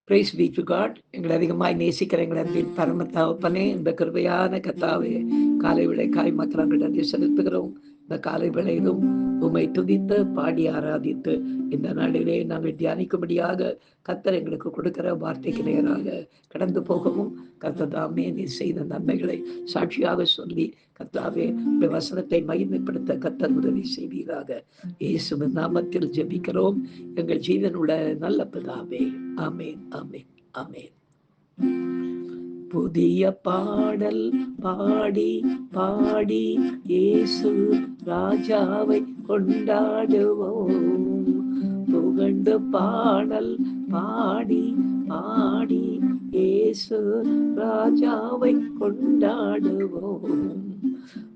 Price B to God. எங்களை அதிகமாய் நேசிக்கிற எங்களை அன்பின் பரம தகப்பனே, இந்த கிருபையான கர்த்தாவே, காலை விளைக்காய் மக்கள் நன்றி செலுத்துகிறோம். இந்த காலை வேளையிலும் உம்மை துதித்து பாடி ஆராதித்து இந்த நாளிலே நாங்கள் தியானிக்கும்படியாக கர்த்தர் எங்களுக்கு கொடுக்கிற வார்த்தைக்கு நேராக கடந்து போகவும், கர்த்தர் தாமே நீர் செய்த நன்மைகளை சாட்சியாக சொல்லி கர்த்தாவே உம்முடைய வசனத்தை மகிமைப்படுத்த கர்த்தர் உதவி செய்வீராக. இயேசுவின் நாமத்தில் ஜெபிக்கிறோம் எங்கள் ஜீவனுள்ள நல்ல பிதாவே. ஆமென், ஆமென், ஆமென். புதிய பாடல் பாடி பாடி இயேசு ராஜாவை கொண்டாடுவோம். புகழ்ந்து பாடல் பாடி பாடி இயேசு ராஜாவை கொண்டாடுவோம்.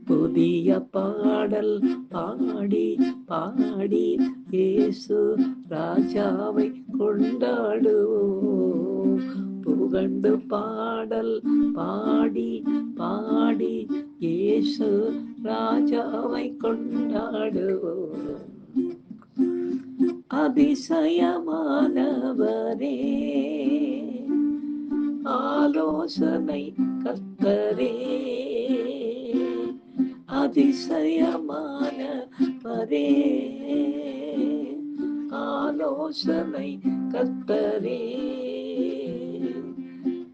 புதிய பாடல் பாடி பாடி இயேசு ராஜாவை கொண்டாடுவோம். புகழ்ந்து பாடல் பாடி பாடி இயேசு ராஜாவை கொண்டாடுவோம். அதிசயமானவரே, ஆலோசனை கர்த்தரே, அதிசயமானவரே, ஆலோசனை கர்த்தரே,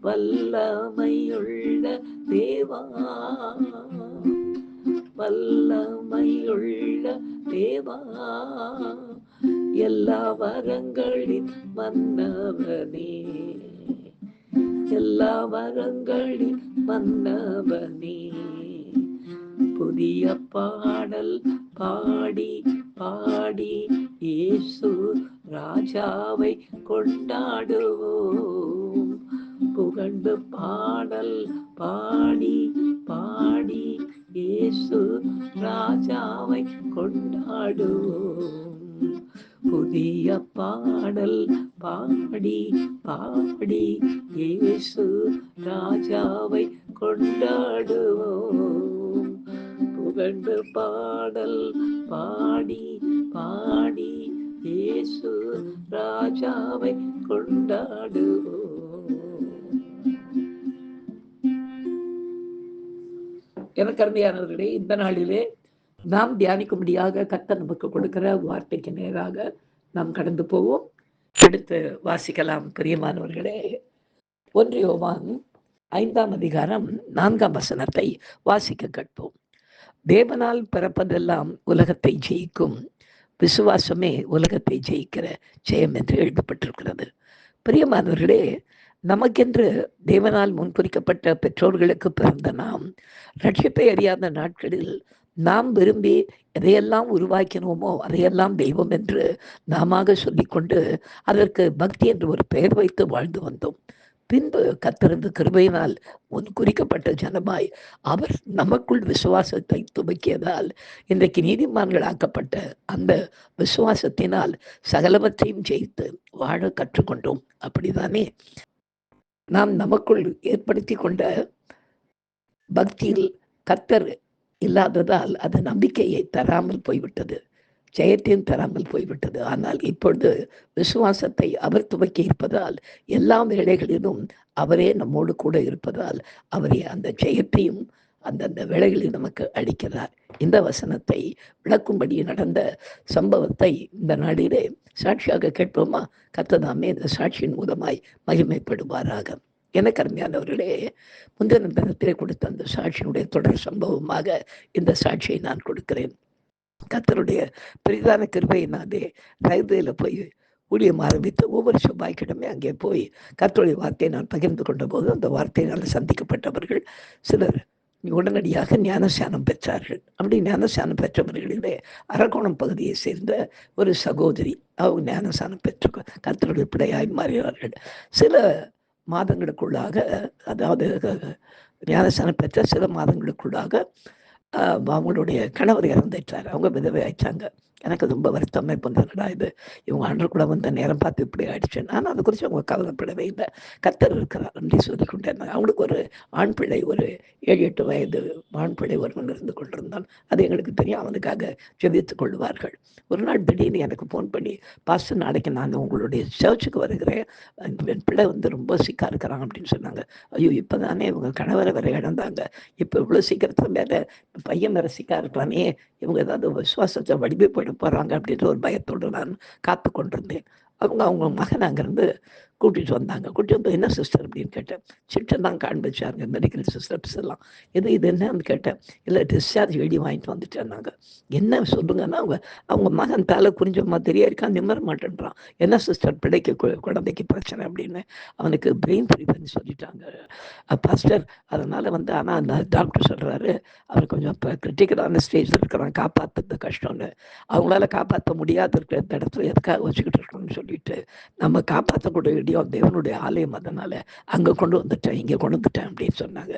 வல்லமையுள்ள தேவா, வல்லமையுள்ள தேவா, எல்லா வரங்களின் மன்னவனே, எல்லா வரங்களின் மன்னவனே. புதிய பாடல் பாடி பாடி இயேசு ராஜாவை கொண்டாடுவோம். புகழ்ந்து பாடல் பாடி பாடி இயேசு ராஜாவை கொண்டாடுவோம். புதிய பாடல் பாடி பாடி இயேசு ராஜாவை கொண்டாடுவோம். புகழ்ந்து பாடல் பாடி பாடி இயேசு ராஜாவை கொண்டாடுவோம். எனக்கு அருமையானவர்களே, இந்த நாளிலே நாம் தியானிக்கும்படியாக கர்த்தர் நமக்கு கொடுக்கிற வார்த்தைக்கு நேராக நாம் கடந்து போவோம். அடுத்து வாசிக்கலாம். பிரியமானவர்களே, 1 யோவான் 5ஆம் அதிகாரம் 4ஆம் வசனத்தை வாசிக்க கேட்போம். தேவனால் பிறப்பதெல்லாம் உலகத்தை ஜெயிக்கும், விசுவாசமே உலகத்தை ஜெயிக்கிற ஜெயம் என்று எழுதப்பட்டிருக்கிறது. பிரியமானவர்களே, நமக்கென்று தேவனால் முன்குறிக்கப்பட்ட பெற்றோர்களுக்கு பிறந்த நாம் ரட்சிப்பை அறியாத நாட்களில் நாம் விரும்பி எதையெல்லாம் உருவாக்கினோமோ அதையெல்லாம் தெய்வம் என்று நாமாக சொல்லிக்கொண்டு அதற்கு பக்தி என்று ஒரு பெயர் வைத்து வாழ்ந்து வந்தோம். பின்பு கர்த்தரது கிருபையினால் முன்குறிக்கப்பட்ட ஜனமாய் அவர் நமக்குள் விசுவாசத்தை துவக்கியதால் இன்றைக்கு நீதிமான்களாக்கப்பட்ட அந்த விசுவாசத்தினால் சகலவற்றையும் ஜெயித்து வாழ கற்றுக்கொண்டோம். அப்படிதானே? நாம் நமக்குள் ஏற்படுத்தி கொண்ட பக்தியில் கர்த்தர் இல்லாததால் அது நம்பிக்கையை தராமல் போய்விட்டது, ஜெயத்தையும் தராமல் போய்விட்டது. ஆனால் இப்பொழுது விசுவாசத்தை அவர் துவக்கி இருப்பதால் எல்லா வேளைகளிலும் அவரே நம்மோடு கூட இருப்பதால் அவரே அந்த ஜெயத்தையும் அந்தந்த வேளைகளில் நமக்கு அளிக்கிறார். இந்த வசனத்தை விளக்கும்படி நடந்த சம்பவத்தை இந்த நாளிலே சாட்சியாக கேட்போமா? கர்த்ததாமே இந்த சாட்சியின் மூலமாய் மகிமைப்படுவாராக. எனக்கு அருமையானவர்களே, முந்தின தினத்திலே கொடுத்த அந்த சாட்சியினுடைய தொடர் சம்பவமாக இந்த சாட்சியை நான் கொடுக்கிறேன். கர்த்தருடைய பெரிதான கிருபையினாலே ரயில்வேல போய் ஊழியம் ஆரம்பித்து ஒவ்வொரு செவ்வாய்க்கிழமை அங்கே போய் கர்த்தருடைய வார்த்தையை நான் பகிர்ந்து கொண்ட போது அந்த வார்த்தையினால் சந்திக்கப்பட்டவர்கள் சிலர் உடனடியாக ஞானஸ்நானம் பெற்றார்கள். அப்படி ஞானஸ்நானம் பெற்றவர்களிலே அரக்கோணம் பகுதியை சேர்ந்த ஒரு சகோதரி அவங்க ஞானஸ்நானம் பெற்று கர்த்தருடைய பிள்ளையாய் மாறினார்கள். சில மாதங்களுக்குள்ளாக, அதாவது ஞானஸ்நானம் பெற்ற சில மாதங்களுக்குள்ளாக அவங்களுடைய கணவர் இறந்துட்டார். அவங்க விதவை ஆயிட்டாங்க. எனக்கு ரொம்ப வருத்தமே பண்ணடா இது, இவங்க ஆண்டு கூட வந்த நேரம் பார்த்து இப்படி ஆயிடுச்சு. நான் அதை குறித்து அவங்க கவலைப்படவே இல்லை. கர்த்தர் இருக்கிறார் நன்றி சொல்லிக்கொண்டே இருந்தாங்க. அவங்களுக்கு ஒரு ஆண் பிள்ளை, ஒரு 7-8 வயது ஆண் பிள்ளை ஒருவன் இருந்து கொண்டிருந்தான். அது எங்களுக்கு தெரியும். அவனுக்காக ஜெபித்துக் கொள்வார்கள். ஒரு நாள் திடீர்னு எனக்கு ஃபோன் பண்ணி, பாஸ்டர் நாளைக்கு நான் உங்களுடைய சர்ச்சுக்கு வருகிறேன், என் பிள்ளை வந்து ரொம்ப சிக்கா இருக்கிறாங்க அப்படின்னு சொன்னாங்க. ஐயோ, இப்போ தானே இவங்க கணவரை வேற இழந்தாங்க, இப்போ இவ்வளோ சீக்கிரத்துல மேலே பையன் வேற சிக்கா இருக்கலாமே, இவங்க ஏதாவது விசுவாசத்தை வடிவே போயிட போகிறாங்க அப்படின்ற ஒரு பயத்தோடு நான் காத்து கொண்டிருந்தேன். அவங்க மகன் அங்கேருந்து கூட்டிகிட்டு வந்தாங்க. கூட்டிட்டு வந்து என்ன சிஸ்டர் அப்படின்னு கேட்டேன். சிஸ்டர் தான் காண்பிச்சாங்க மெடிக்கல் சிஸ்டர்ஸ் எல்லாம். இது என்னன்னு கேட்டேன். இல்லை டிஸ்சார்ஜ் எழுதி வாங்கிட்டு வந்துட்டேன்னாங்க. என்ன சொல்லுங்கன்னா, அவங்க அவங்க மகன் தலை குறிஞ்ச மாதிரியே இருக்கான், நிம்மற மாட்டேன்றான். என்ன சிஸ்டர் பிள்ளைக்கு குழந்தைக்கு பிரச்சனை அப்படின்னு. அவனுக்கு பிரெயின் ப்ரீவர்னு சொல்லிட்டாங்க பாஸ்டர். அதனால் வந்து ஆனால் அந்த டாக்டர் சொல்கிறாரு, அவர் கொஞ்சம் இப்போ கிரிட்டிக்கலான ஸ்டேஜில் இருக்கிறான், காப்பாற்றுறது கஷ்டம்னு. அவங்களால காப்பாற்ற முடியாத இருக்கிற இந்த இடத்துல எதுக்காக வச்சுக்கிட்டு இருக்கணும்னு சொல்லிட்டு, நம்ம காப்பாற்றக்கூடிய இடம் தேவனுடைய ஆலயம், அதனால் அங்கே கொண்டு வந்துட்டேன், இங்கே கொண்டு வந்துட்டேன் அப்படின்னு சொன்னாங்க.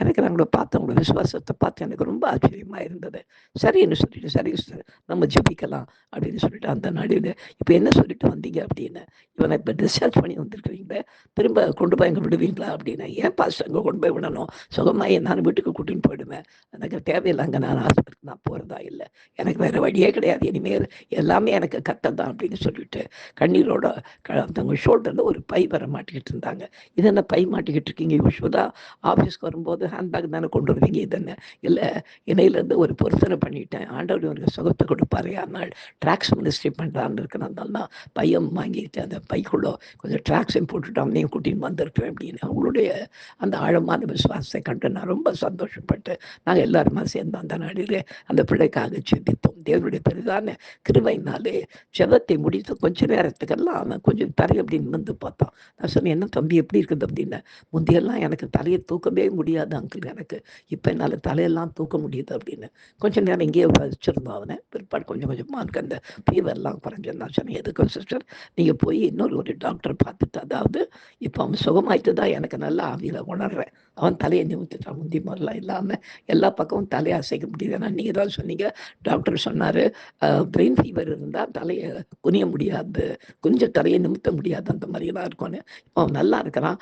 எனக்கு நாங்கள பார்த்து அவங்களோட விசுவாசத்தை பார்த்து எனக்கு ரொம்ப ஆச்சரியமாக இருந்தது. சரின்னு சொல்லிட்டு, சரி சார் நம்ம ஜெபிக்கலாம் அப்படின்னு சொல்லிட்டு அந்த நடுவில் இப்போ என்ன சொல்லிட்டு வந்தீங்க அப்படின்னு. இவனை இப்போ டிஸ்சார்ஜ் பண்ணி வந்திருக்கிறீங்களே, திரும்ப கொண்டு போய் அங்கே விடுவீங்களா அப்படின்னு. ஏன் பாஸ்டர் அங்கே கொண்டு போய் விடணும், சுகமாகி நான் வீட்டுக்கு கூட்டின்னு போயிடுவேன், எனக்கு தேவையில்லை அங்கே நான் ஆஸ்பத்திரிக்கு நான் போகிறதா இல்லை, எனக்கு வேறு வழியே கிடையாது, இனிமேல் எல்லாமே எனக்கு கர்த்தர் தான் அப்படின்னு சொல்லிட்டு கண்ணீரோட அவங்க ஷோல்டரில் ஒரு பை வர மாட்டிக்கிட்டு இருந்தாங்க. இது என்ன பை மாட்டிக்கிட்டு இருக்கீங்க, யூஸ்வலாக ஆஃபீஸ்க்கு வரும்போது ஹேண்ட்பேக் தானே கொண்டு வருவீங்க, இது என்ன. இல்லை, இணையிலேருந்து ஒரு பொருத்தனை பண்ணிட்டேன், ஆண்டவர் இவருக்கு சுகத்தை கொடுப்பாரு, ஆனால் ட்ராக்ஸ் மினிஸ்ட்ரி பண்ணுறான்னு இருக்கிறனால தான் பையன் வாங்கிட்டு அந்த பைக்குள்ளே கொஞ்சம் ட்ராக்ஸையும் போட்டுட்டு அவனையும் கூட்டின்னு வந்திருக்கிறேன் அப்படின்னு. அவங்களுடைய அந்த ஆழமான விசுவாசத்தை கண்டு நான் ரொம்ப சந்தோஷப்பட்டு நாங்கள் எல்லாருமா சேர்ந்து அந்த நாளிலே அந்த பிள்ளைக்காக ஜெபித்தோம். தேவனுடைய பெரிதான கிருபையினாலே ஜெபத்தை முடித்து கொஞ்ச நேரத்துக்கெல்லாம் அவன் கொஞ்சம் தலை அப்படின்னு வந்து பார்த்தான். நான் சொன்னேன், என்ன தம்பி எப்படி இருக்குது அப்படின்னு. முந்தியெல்லாம் எனக்கு தலையை தூக்கவே முடியாது அங்கிள், எனக்கு இப்போ என்னால் தலையெல்லாம் தூக்க முடியுது அப்படின்னு. கொஞ்ச நேரம் இங்கேயே வச்சிருந்தோம் அவனை. பிற்பாடு கொஞ்சம் கொஞ்சமாக எனக்கு அந்த ஃபீவர்லாம் குறைஞ்சது. நான் சொன்னேன், எதுக்கு சிஸ்டர் நீங்கள் போய் ஒரு டாக்டர் பார்த்துட்டு, அதாவது இப்போ அவன் சுகமாயிட்டு தான் எனக்கு நல்லா ஆவியில் உணர்றேன். அவன் தலையை நிமித்துட்டான், முந்தி மாதிரிலாம் இல்லாமல் எல்லா பக்கமும் தலையை அசைக்க முடியுது. ஏன்னா நீங்கள் தான் சொன்னீங்க, டாக்டர் சொன்னார் பிரெயின் ஃபீவர் இருந்தால் தலையை குனிய முடியாது, கொஞ்சம் தலையை நிமித்த முடியாது, அந்த மாதிரிலாம் இருக்கும்னு. இப்போ அவன் நல்லா இருக்கிறான்,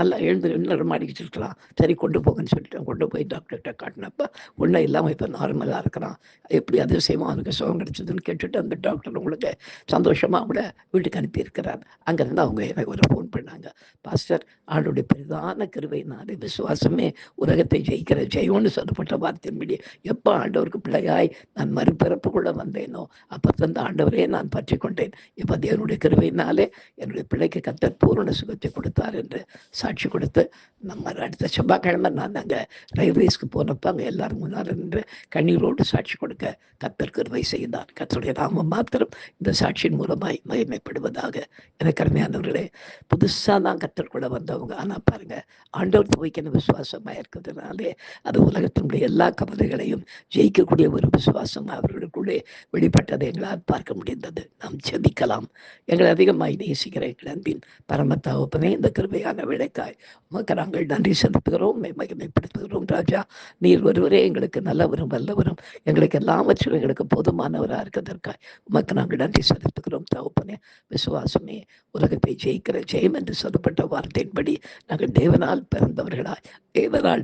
நல்லா எழுந்து மாடிக்கிட்டு இருக்கலாம். சரி கொண்டு போங்கன்னு சொல்லிட்டு கொண்டு போய் டாக்டர்கிட்ட காட்டினப்போ ஒன்றும் இல்லாமல் இப்போ நார்மலாக இருக்கிறான். எப்படி அதிசயமாக அவனுக்கு சுகம் கிடைச்சதுன்னு கேட்டுட்டு அந்த டாக்டர் உங்களுக்கு சந்தோஷமாக அவங்கள வீட்டுக்கு அனுப்பியிருக்கிறார். அங்கேருந்து அவங்க எனக்கு ஒரு ஃபோன் பண்ணாங்க, பாஸ்டர் ஆண்டோடைய பெரிதான கிருபையினாலே விசுவாசமே உலகத்தை ஜெயிக்கிற ஜெயம்னு சொல்லப்பட்ட வார்த்தையின்படி எப்போ ஆண்டவருக்கு பிள்ளையாய் நான் மறுபிறப்புக்குள்ள வந்தேனோ அப்போ தந்த ஆண்டவரே நான் பற்றி கொண்டேன். இப்போ தேவனுடைய கிருபையினாலே என்னுடைய பிள்ளைக்கு கர்த்தர் பூரண சுகத்தை கொடுத்தார் என்று சாட்சி கொடுத்து, நம்ம அடுத்த செவ்வாய்க்கிழமை நான் அங்கே ரயில்வேஸ்க்கு போனப்போ அங்கே எல்லாரும் முன்னால் நின்று கண்ணீரோடு சாட்சி கொடுக்க கர்த்தர் கிருபை செய்தார். கர்த்தருடைய நாமம் மாத்திரம் இந்த சாட்சியின் மூலமாய் மகிமைப்படுவதாக. எனக்கு அருமையானவர்களே, புதுசாக தான் கர்த்தர் கூட வந்தவங்க, ஆனால் பாருங்க ஆண்டவர் துவைக்கின விசுவாசமாக இருக்கிறதுனாலே அது உலகத்தினுடைய எல்லா கவலைகளையும் ஜெயிக்கக்கூடிய ஒரு விசுவாசம் அவர்களுக்குள்ளே வெளிப்பட்டதை எங்களால் பார்க்க முடிந்தது. நாம் ஜெபிக்கலாம். எங்களை அதிகமாய் நேசிக்கிற எங்கள் அன்பின் பரம தகப்பனே, இந்த கிருபையான விளைக்காய் உமக்கு நாங்கள் நன்றி செலுத்துகிறோம், மகிமைப்படுத்துகிறோம். ராஜா, நீர் ஒருவரே எங்களுக்கு நல்லவரும் வல்லவரும், எங்களுக்கு எல்லாவற்றும் எங்களுக்கு போதுமானவராக இருக்கிறதற்காய் உமக்கு நாங்கள் நன்றி செலுத்துகிறோம். தகப்பனே, விசுவாசமே உலகத்தை ஜெயிக்கிற ஜெயம் என்று சொல்லப்பட்ட வார்த்தையின்படி நாங்கள் தேவனால் பிறந்தவர்களாய் தேவனால்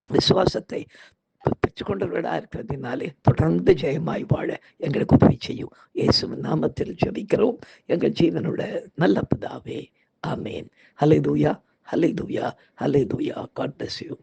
விசுவாசத்தை பெற்றுக்கொண்டவர்களாக இருக்கிறதுனாலே தொடர்ந்து ஜெயமாய் வாழ எங்களுக்கு உதவி செய்யும். இயேசுவின் நாமத்தில் ஜெபிக்கிறோம் எங்கள் ஜீவனோட நல்ல பிதாவே. ஆமேன். ஹல்லேலூயா, ஹல்லேலூயா, ஹல்லேலூயா. God bless you.